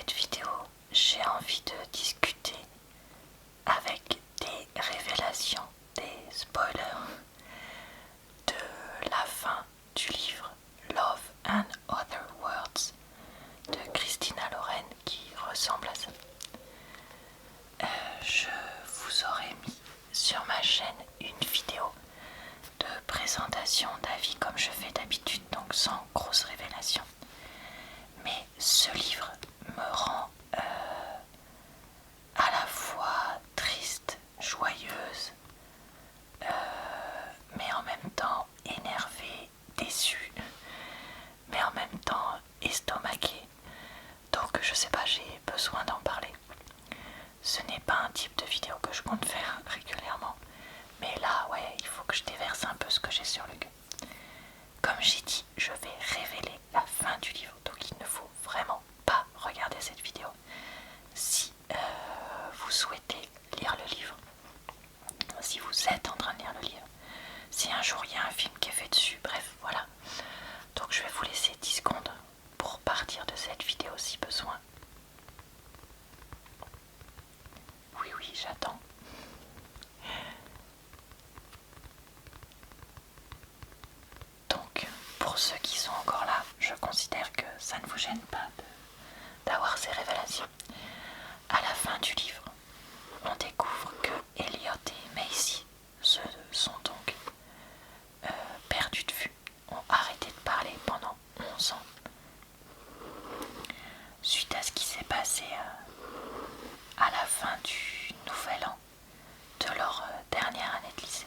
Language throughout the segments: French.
cette vidéo, j'ai envie de discuter avec des révélations, des spoilers de la fin du livre Love and Other Worlds de Christina Loren qui ressemble à ça. Je vous aurais mis sur ma chaîne une vidéo de présentation d'avis comme je fais d'habitude, donc sans grosse révélation. Mais ce livre me rend à la fois triste, joyeuse, mais en même temps énervée, déçue, mais en même temps estomaquée. Donc je sais pas, j'ai besoin d'en parler. Ce n'est pas un type de vidéo que je compte faire régulièrement, mais là ouais, il faut que je déverse un peu ce que j'ai sur le cœur. Comme j'ai dit, je vais révéler la fin du livre, donc il ne faut vraiment pas regarder cette vidéo si vous souhaitez lire le livre, si vous êtes en train de lire le livre, si un jour il y a un film qui est fait dessus, bref, voilà. Donc je vais vous laisser 10 secondes pour partir de cette vidéo si besoin. Oui, j'attends. Donc, pour ceux qui sont encore là, je considère que ça ne vous gêne pas d'avoir ces révélations. À la fin du livre, on découvre que Elliot et Macy se sont donc perdus de vue, ont arrêté de parler pendant 11 ans. Suite à ce qui s'est passé à la fin du nouvel an de leur dernière année de lycée.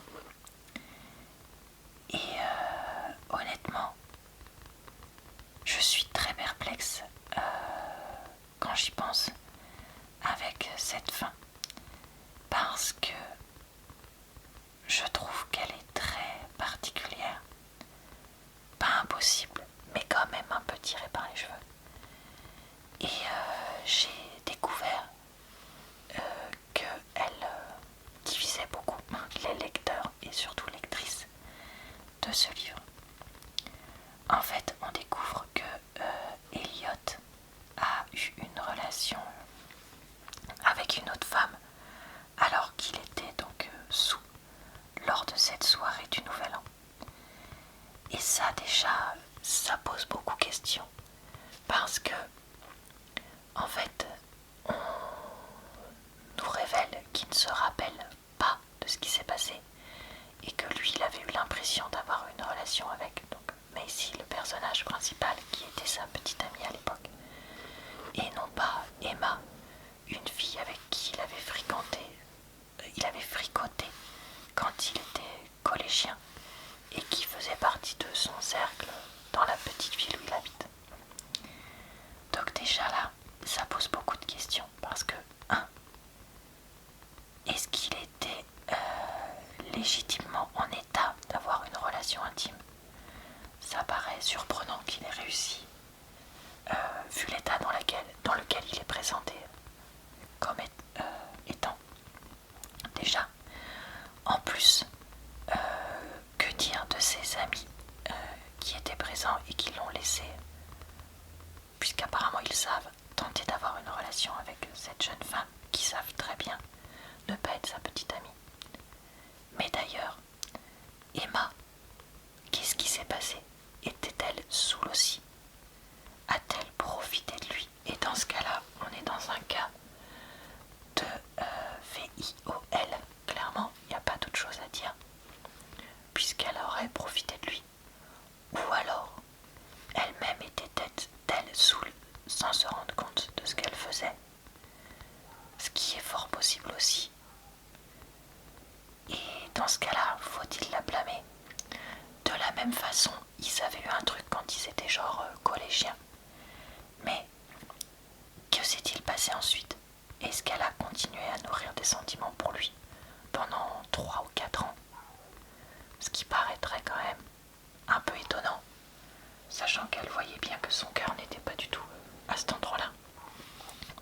Et honnêtement, je suis très perplexe quand j'y pense avec cette fin, parce que je trouve qu'elle est très particulière, pas impossible, mais quand même un peu tirée par les cheveux. Et j'ai découvert qu'elle divisait beaucoup les lecteurs et surtout lectrices de ce livre. En fait, on découvre que Elliot a eu une relation avec une autre femme alors qu'il était donc sous lors de cette soirée du Nouvel An. Et ça déjà, ça pose beaucoup de questions parce que en fait, on nous révèle qu'il ne se rappelle pas de ce qui s'est passé et que lui, il avait eu l'impression d'avoir une relation avec donc Macy, le personnage principal, qui était sa petite amie à l'époque, et non pas Emma, une fille avec qui il avait fricoté quand il était collégien et qui faisait partie de son cercle dans la petite ville où il habite. Donc déjà là, ça pose beaucoup de questions parce que, est-ce qu'il était légitimement en état d'avoir une relation intime? Ça paraît surprenant qu'il ait réussi, vu l'état dans lequel il est présenté comme étant. Déjà, en plus, que dire de ses amis qui étaient présents et qui l'ont laissé, puisqu'apparemment ils savent, tenter d'avoir une relation avec cette jeune femme, qui savent très bien ne pas être sa petite amie. Mais d'ailleurs, Emma, qu'est-ce qui s'est passé? Était-elle saoule aussi? A-t-elle profité de lui? Et dans ce cas-là, on est dans un cas de VIOL. Clairement, il n'y a pas d'autre chose à dire, puisqu'elle aurait profité de lui. Ou alors, elle-même était-elle saoule sans se rendre compte de ce qu'elle faisait? Ce qui est fort possible aussi. Et dans ce cas-là, faut-il la blâmer? De la même façon, ils avaient eu un truc quand ils étaient genre collégiens. Mais que s'est-il passé ensuite? Est-ce qu'elle a continué à nourrir des sentiments pour lui pendant 3 ou 4 ans? Ce qui paraîtrait quand même un peu étonnant, sachant qu'elle voyait bien que son cœur n'était pas du tout à cet endroit-là.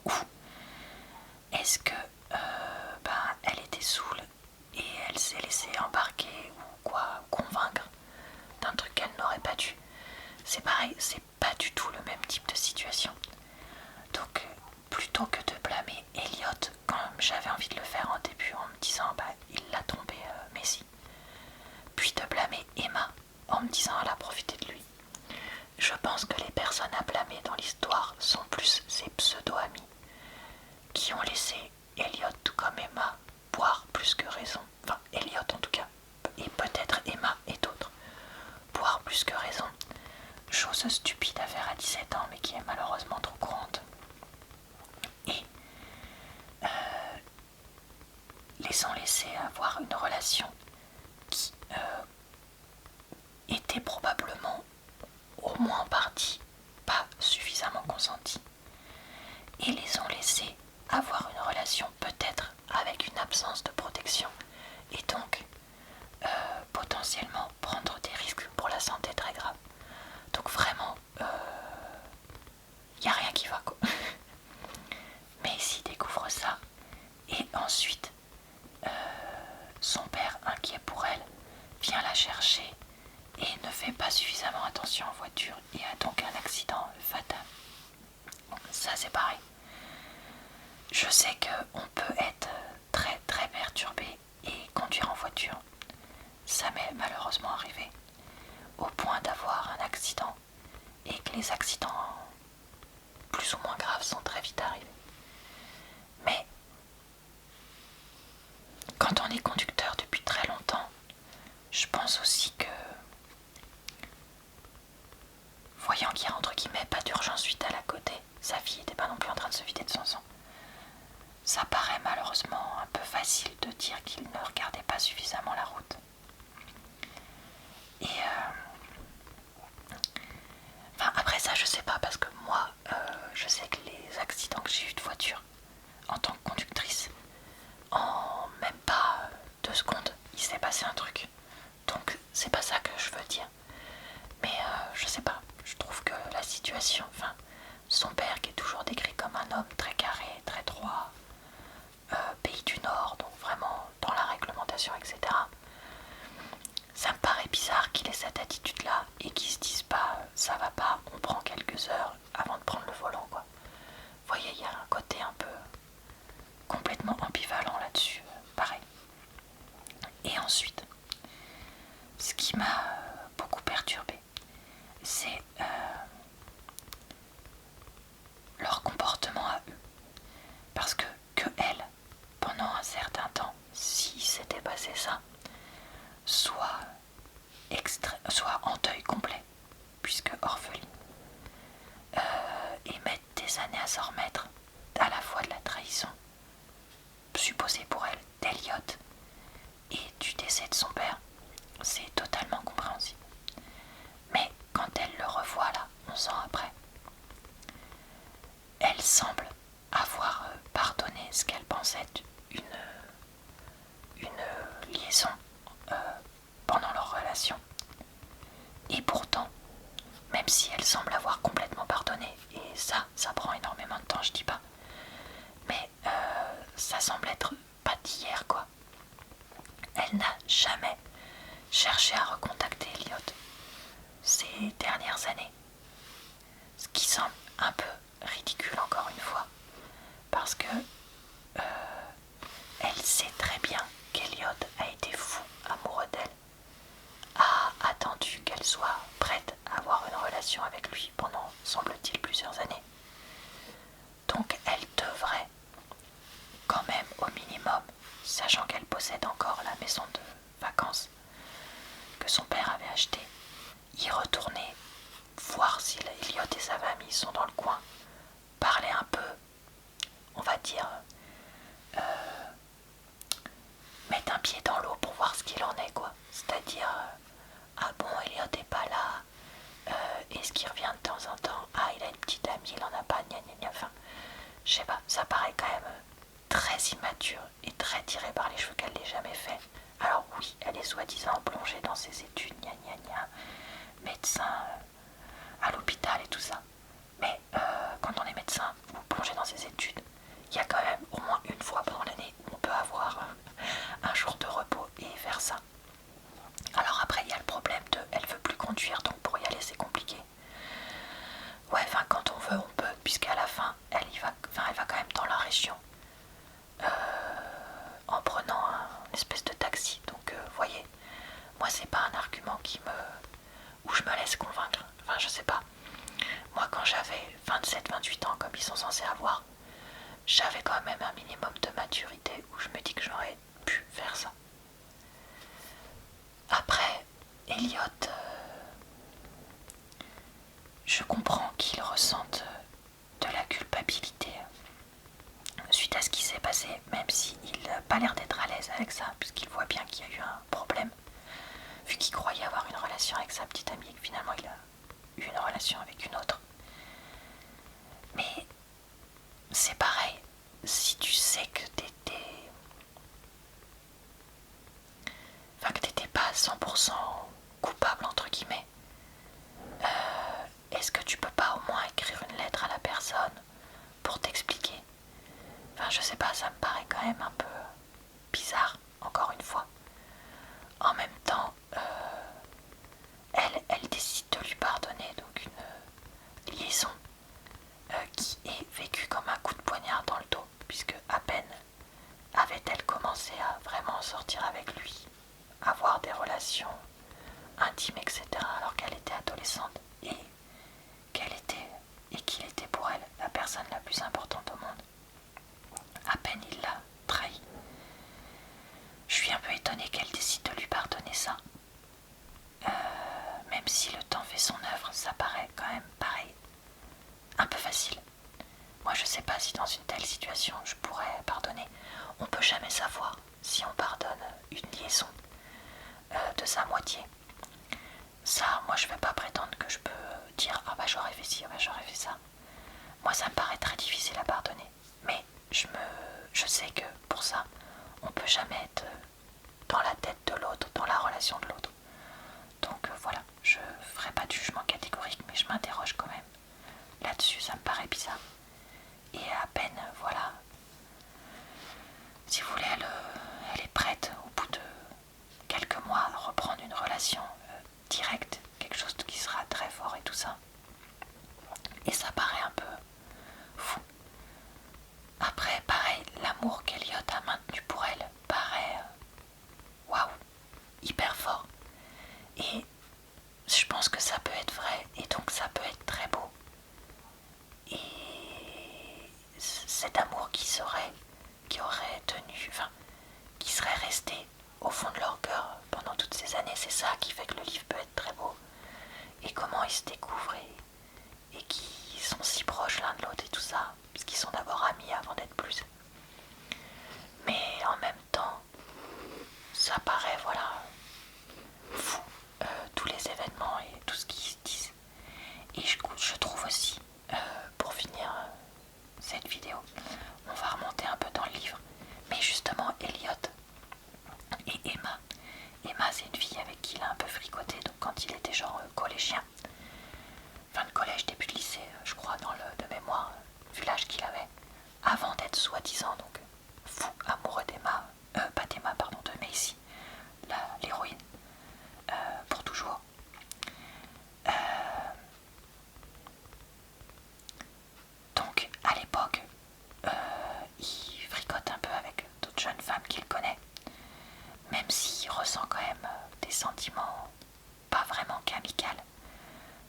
Ou est-ce que elle était saoule et elle s'est laissée embarquer ou quoi, convaincre d'un truc qu'elle n'aurait pas dû? C'est pareil, c'est pas du tout le même type de situation. Donc je pense que les personnes à blâmer dans l'histoire sont plus ses pseudo-amis qui ont laissé Elliot, tout comme Emma, boire plus que raison. Enfin, Elliot en tout cas, et peut-être Emma et d'autres, boire plus que raison. Chose stupide à faire à 17 ans, mais qui est malheureusement trop courante. Et les ont laissés avoir une relation qui était probablement, au moins en partie, pas suffisamment consentie. Et les ont laissés avoir une relation peut-être avec une absence de protection. Et donc, potentiellement prendre des risques pour la santé très graves. Donc vraiment, y a rien qui va quoi. Mais s'il découvre ça, et ensuite, son père, inquiet pour elle, vient la chercher et ne fait pas suffisamment attention en voiture et a donc un accident fatal. Ça c'est pareil. Je sais qu'on peut être très très perturbé et conduire en voiture. Ça m'est malheureusement arrivé au point d'avoir un accident et que les accidents plus ou moins graves sont très vite arrivés. Mais quand on est conducteur depuis très longtemps, je pense aussi que, voyant qu'il y a entre guillemets pas d'urgence vitale à côté, sa fille n'était pas non plus en train de se vider de son sang, ça paraît malheureusement un peu facile de dire qu'il ne regardait pas suffisamment la route. Et enfin, après ça je sais pas, parce que moi je sais que les accidents que j'ai eu de voiture en tant que conductrice, en même pas 2 secondes il s'est passé un truc. Donc c'est pas ça que je veux dire. Mais je sais pas, je trouve que la situation, enfin, son père qui est toujours décrit comme un homme très carré, très droit, pays du Nord, donc vraiment dans la réglementation, etc. Ça me paraît bizarre qu'il ait cette attitude-là et qu'il se dise pas ça va pas, on prend quelques heures avant de prendre le volant, quoi. Vous voyez, il y a un côté un peu complètement ambivalent là-dessus, pareil. Et ensuite, ce qui m'a beaucoup perturbée, c'est leur comportement à eux. Parce que elle, pendant un certain temps, si s'était passé ça, soit en deuil complet, puisque orpheline, et mettre des années à s'en remettre, à la fois de la trahison supposée pour elle d'Elliot et du décès de son père, c'est totalement compréhensible. Mais quand elle le revoit là, 11 ans après, elle semble avoir pardonné ce qu'elle pensait être une liaison pendant leur relation. Et pourtant, même si elle semble avoir complètement pardonné, et ça prend énormément de temps, je dis pas, mais ça semble être pas d'hier, quoi. Elle n'a jamais cherché à recontacter Elliot ces dernières années. Ce qui semble un peu ridicule encore une fois, parce que elle sait très bien qu'Elliot a été fou amoureux d'elle, a attendu qu'elle soit prête à avoir une relation avec lui pendant, semble-t-il, plusieurs années. Donc elle devrait quand même au minimum, sachant qu'elle possède encore la maison de vacances que son père avait achetée, y retourner, voir si Elliot et sa famille sont dans le coin, parler un peu, on va dire, mettre un pied dans l'eau pour voir ce qu'il en est, quoi. C'est-à-dire, ah bon, Elliot est pas là, est-ce qu'il revient de temps en temps, ah il a une petite amie, il en a pas, gna gna gna, enfin, je sais pas, ça paraît quand même très immature et très tiré par les cheveux qu'elle l'ait jamais fait. Alors oui, elle est soi-disant plongée dans ses études, gna gna gna, médecin à l'hôpital et tout ça. Mais quand on est médecin ou plongé dans ses études, il y a quand même au moins une fois pendant l'année où on peut avoir un jour de repos et faire ça. Alors après il y a le problème de elle veut plus conduire, donc pour y aller c'est compliqué. Ouais, enfin quand on veut on peut, puisqu'à la fin elle va quand même dans la région en prenant un espèce de taxi. Donc voyez, moi c'est pas un argument où je me laisse convaincre. Enfin je sais pas. quand j'avais 27-28 ans, comme ils sont censés avoir, j'avais quand même un minimum de maturité où je me dis que j'aurais pu faire ça. Après, Elliot, je comprends qu'il ressente de la culpabilité suite à ce qui s'est passé, même s'il n'a pas l'air d'être à l'aise avec ça, puisqu'il voit bien qu'il y a eu un problème, vu qu'il croyait avoir une relation avec sa petite amie et que finalement il a eu une relation avec une autre. Mais c'est pareil, si tu sais que t'étais pas 100% coupable entre guillemets, est-ce que tu peux pas au moins écrire une lettre à la personne pour t'expliquer? Enfin, je sais pas, ça me paraît quand même un peu bizarre, encore une fois. En même temps, elle décide de lui pardonner, donc une liaison qui est vécue comme un coup de poignard dans le dos, puisque à peine avait-elle commencé à vraiment sortir avec lui, avoir des relations intimes, etc., alors qu'elle était adolescente et qu'il était pour elle la personne la plus importante au monde. À peine il l'a trahi. Je suis un peu étonnée qu'elle décide de lui pardonner ça. Même si le temps fait son œuvre, ça paraît quand même pareil, un peu facile. Moi je sais pas si dans une telle situation je pourrais pardonner. On peut jamais savoir si on pardonne une liaison de sa moitié. Ça, moi je vais pas prétendre que je peux dire ah bah j'aurais fait ci, ah bah j'aurais fait ça. Moi ça me paraît très difficile à pardonner. Mais je sais que pour ça, on peut jamais être dans la tête de l'autre, dans la relation de l'autre. Donc voilà, je ferai pas de jugement catégorique, mais je m'interroge quand même. Là-dessus, ça me paraît bizarre. Et à peine, voilà, si vous voulez, elle est prête au bout de quelques mois à reprendre une relation directe, quelque chose qui sera très fort et tout ça. Et ça paraît un peu fou. Après, pareil, l'amour qu'Eliot a maintenu pour elle paraît waouh, hyper fort. Et je pense que ça peut être vrai et donc ça peut être très beau. Et cet amour qui aurait tenu, enfin, qui serait resté au fond de leur cœur pendant toutes ces années, c'est ça qui fait que le livre peut être très beau. Et comment ils se découvrent et qui sont si proches l'un de l'autre et tout ça, puisqu'ils sont d'abord amis avant d'être plus. Mais en même temps, ça paraît, voilà, fou, tous les événements et tout ce qui se disent. Et je trouve aussi, pour finir cette vidéo, on va remonter un peu dans le livre, mais justement Elliot et Emma. Emma, c'est une fille avec qui il a un peu fricoté, donc quand il était genre collégien, fin de collège, début de lycée, je crois, de mémoire, vu l'âge qu'il avait, avant d'être soi-disant donc fou amoureux d'Emma, pas d'Emma, pardon, de Macy, l'héroïne, pour toujours. Donc à l'époque, il fricote un peu avec d'autres jeunes femmes qu'il connaît, même s'il ressent quand même des sentiments pas vraiment qu'amicaux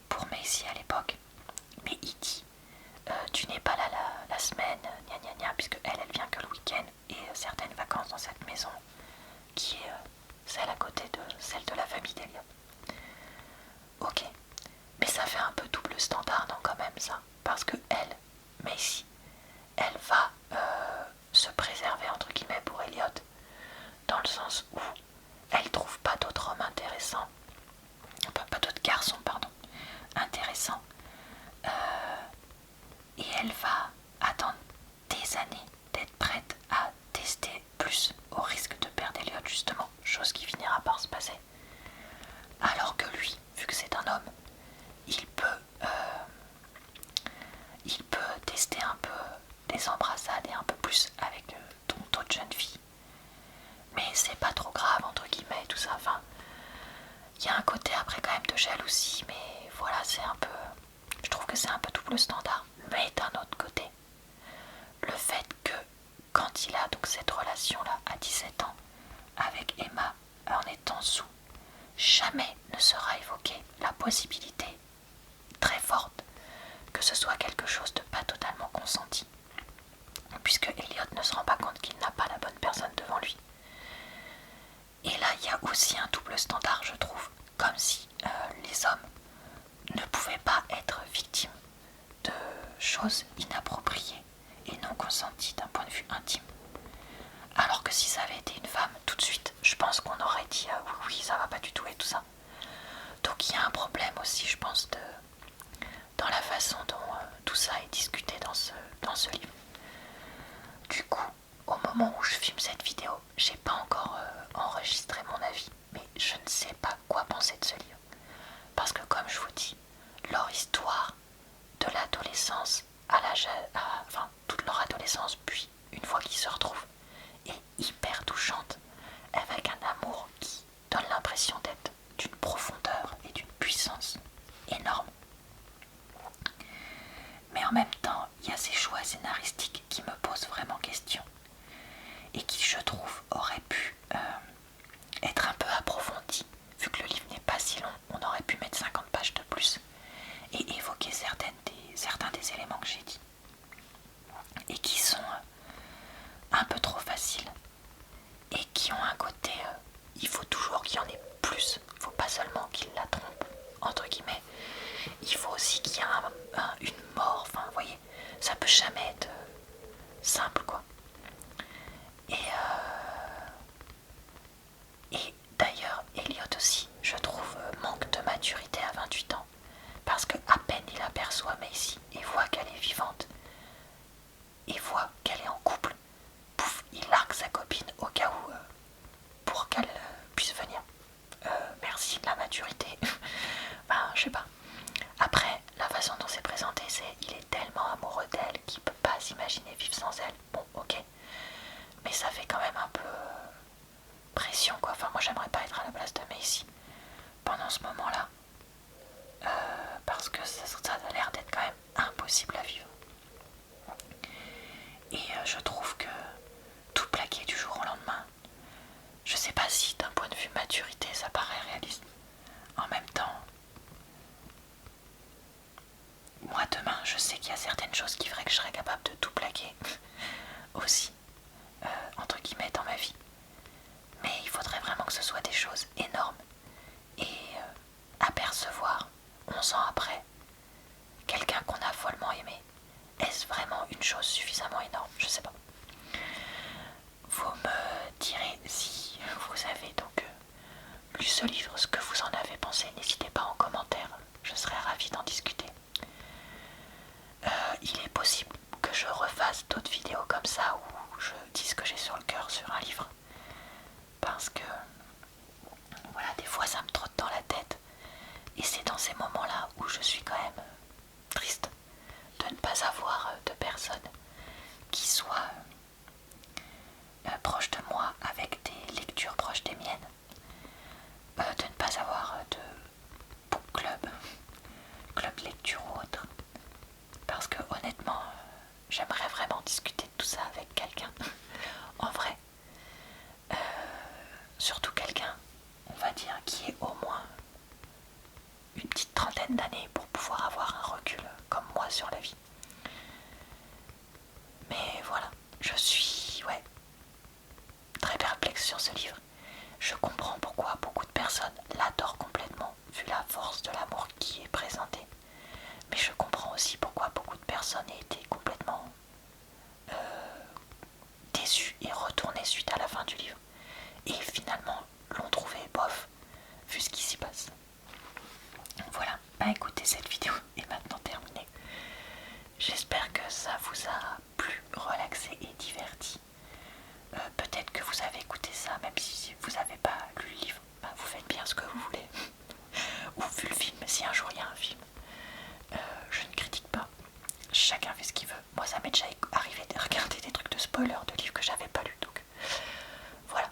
pour Macy à l'époque. Mais il dit tu n'es pas là la semaine, gna gna gna, puisque elle vient que le week-end et certaines vacances dans cette maison qui est celle à côté de celle de la famille d'Eliot. Ok, mais ça fait un peu double standard, non, quand même, ça, parce que elle, Macy, elle va se préserver entre guillemets pour Elliot, dans le sens où elle trouve pas d'autres hommes intéressants, pas d'autres garçons, pardon, intéressants, et elle va attendre des années d'être prête à tester plus au risque de perdre Elliot, justement, chose qui finira par se passer. Alors que lui, vu que c'est un homme, il peut tester un peu des embrassades et un peu plus avec d'autres jeunes filles. Mais c'est pas trop grave, entre guillemets, et tout ça. Enfin, il y a un côté après quand même de jalousie, mais voilà, c'est un peu... Je trouve que c'est un peu double standard. Mais d'un autre côté, le fait que quand il a donc cette relation-là à 17 ans avec Emma en étant sous, jamais ne sera évoquée la possibilité très forte que ce soit quelque chose de pas totalement consenti, puisque Elliot ne se rend pas compte qu'il n'a pas la bonne personne devant lui. Et là, il y a aussi un double standard, je trouve, comme si les hommes ne pouvaient pas être victimes de choses inappropriées et non consenties d'un point de vue intime. Alors que si ça avait été une femme, tout de suite, je pense qu'on aurait dit oui, ça va pas du tout et tout ça. Donc il y a un problème aussi, je pense, dans la façon dont tout ça est discuté dans ce livre. Du coup, au moment où je filme cette vidéo, j'ai pas encore enregistré mon avis, mais je ne sais pas quoi penser de ce livre. Parce que comme je vous dis, leur histoire de l'adolescence enfin toute leur adolescence, puis une fois qu'ils se retrouvent, est hyper touchante, avec un amour qui donne l'impression d'être d'une profondeur et d'une puissance énorme. Mais en même temps, il y a ces choix scénaristiques qui me posent vraiment question et qui, je trouve, auraient pu être un peu approfondis. Vu que le livre n'est pas si long, on aurait pu mettre 50 pages de plus et évoquer certains des éléments que j'ai dit et qui sont un peu trop faciles et qui ont un côté il faut toujours qu'il y en ait plus, il ne faut pas seulement qu'il la trompe entre guillemets, il faut aussi qu'il y ait une mort, enfin vous voyez, ça peut jamais être simple quoi. Et d'ailleurs Elliot aussi, je trouve, manque de maturité à 28 ans, parce que à peine il aperçoit Macy et voit qu'elle est vivante et voit qu'elle est en couple, pouf, il largue sa copine au cas où pour qu'elle puisse venir. Merci de la maturité. Enfin, je sais pas. Après, la façon dont c'est présenté, c'est il est tellement amoureux d'elle qu'il peut pas s'imaginer vivre sans elle. Bon, ok. Mais ça fait quand même un peu pression, quoi. Enfin, moi, j'aimerais pas être à la place de Macy pendant ce moment-là. Parce que ça a l'air d'être quand même impossible à vivre. Et je trouve que tout plaquer du jour au lendemain, je sais pas si d'un point de vue maturité ça paraît réaliste. En même temps, moi demain je sais qu'il y a certaines choses qui feraient que je serais capable de tout plaquer aussi, entre guillemets, dans ma vie. Mais il faudrait vraiment que ce soit des choses énormes. Et apercevoir 11 ans après quelqu'un qu'on a follement aimé, est-ce vraiment une chose suffisamment énorme? Je sais pas. Vous me direz si vous avez donc lu ce livre, ce que vous en avez pensé. N'hésitez pas en commentaire, je serais ravie d'en discuter. Il est possible que je refasse d'autres vidéos comme ça où je dis ce que j'ai sur le cœur sur un livre. Parce que voilà, des fois ça me trotte dans la tête. Et c'est dans ces moments-là où je suis quand même triste de ne pas avoir de personnes qui soient proches de moi, avec des lectures proches des miennes, de ne pas avoir de book club lecture ou autre, parce que honnêtement j'aimerais vraiment discuter de tout ça avec quelqu'un en vrai, surtout quelqu'un, on va dire, qui est au moins une petite trentaine d'années pour pouvoir avoir un recul comme moi sur la vie. Mais voilà, je suis très perplexe sur ce livre. Je comprends pourquoi beaucoup de personnes l'adorent complètement, vu la force de l'amour qui est présenté. Mais je comprends aussi pourquoi beaucoup de personnes aient été complètement déçues et retournées suite à la fin du livre. Et finalement l'ont trouvé bof, vu ce qui s'y passe. Voilà, bah écoutez, cette vidéo est maintenant terminée. J'espère que ça vous a plu, relaxé et diverti. Peut-être que vous avez écouté ça, même si vous n'avez pas lu le livre, bah vous faites bien ce que vous voulez. Ou vu le film, si un jour il y a un film. Je ne critique pas, chacun fait ce qu'il veut. Moi ça m'est déjà arrivé de regarder des trucs de spoiler de livres que j'avais pas lus, donc voilà,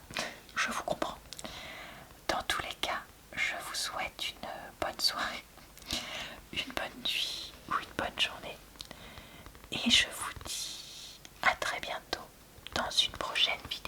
je vous comprends. Dans tous les cas, je vous souhaite une bonne soirée, une bonne nuit ou une bonne journée. Et je vous dis à très bientôt dans une prochaine vidéo.